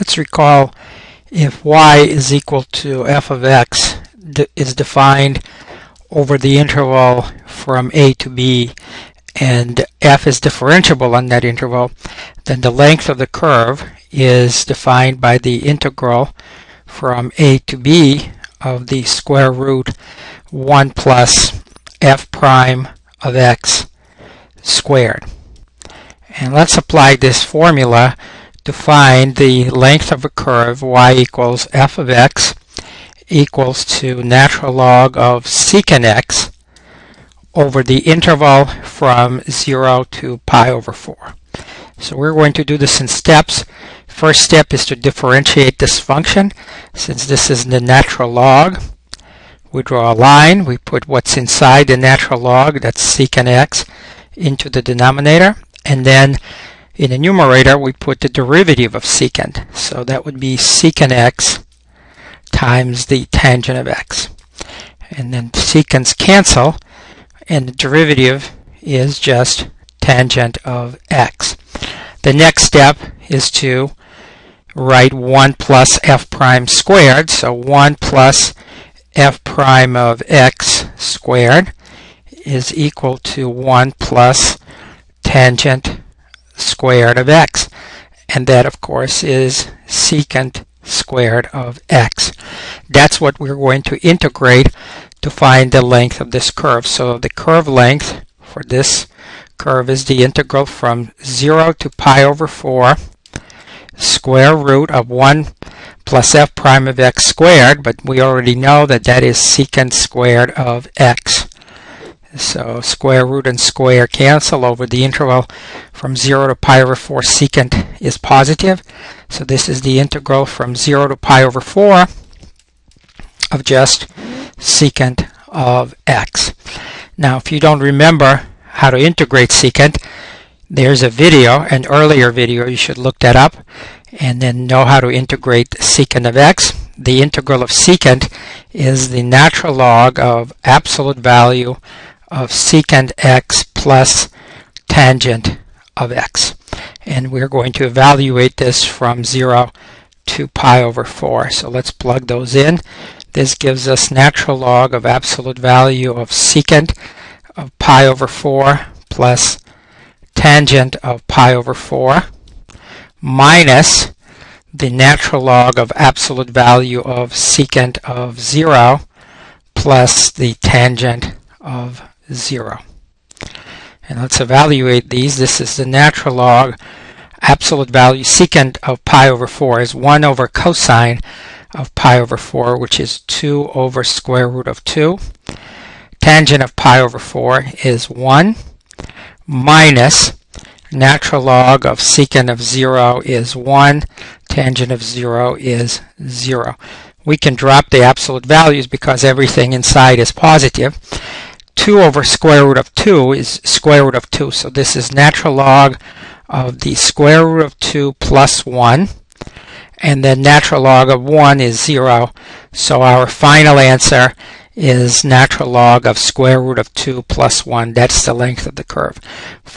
Let's recall if y is equal to f of x is defined over the interval from a to b, and f is differentiable on that interval, then the length of the curve is defined by the integral from a to b of the square root 1 plus f prime of x squared. And let's apply this formula to find the length of a curve y equals f of x equals to natural log of secant x over the interval from 0 to pi over 4. So we're going to do this in steps. First step is to differentiate this function. Since this is the natural log, we draw a line, we put what's inside the natural log, that's secant x, into the denominator, and then in the numerator we put the derivative of secant. So that would be secant x times the tangent of x. And then secants cancel, and the derivative is just tangent of x. The next step is to write 1 plus f prime squared, so 1 plus f prime of x squared is equal to 1 plus tangent squared of x, and that of course is secant squared of x. That's what we're going to integrate to find the length of this curve. So the curve length for this curve is the integral from 0 to pi over 4 square root of 1 plus f prime of x squared, but we already know that that is secant squared of x. So square root and square cancel over the interval from 0 to pi over 4. Secant is positive, so this is the integral from 0 to pi over 4 of just secant of x. Now if you don't remember how to integrate secant, there's a video, an earlier video, you should look that up and then know how to integrate secant of x. The integral of secant is the natural log of absolute value of secant x plus tangent of x. And we're going to evaluate this from 0 to pi over 4. So let's plug those in. This gives us natural log of absolute value of secant of pi over 4 plus tangent of pi over 4 minus the natural log of absolute value of secant of 0 plus the tangent of 0. And let's evaluate these. This is the natural log. Absolute value secant of pi over 4 is 1 over cosine of pi over 4, which is 2 over square root of 2. Tangent of pi over 4 is 1 minus natural log of secant of 0 is 1. Tangent of 0 is 0. We can drop the absolute values because everything inside is positive. 2 over square root of 2 is square root of 2. So this is natural log of the square root of 2 plus 1. And then natural log of 1 is 0. So our final answer is natural log of square root of 2 plus 1. That's the length of the curve.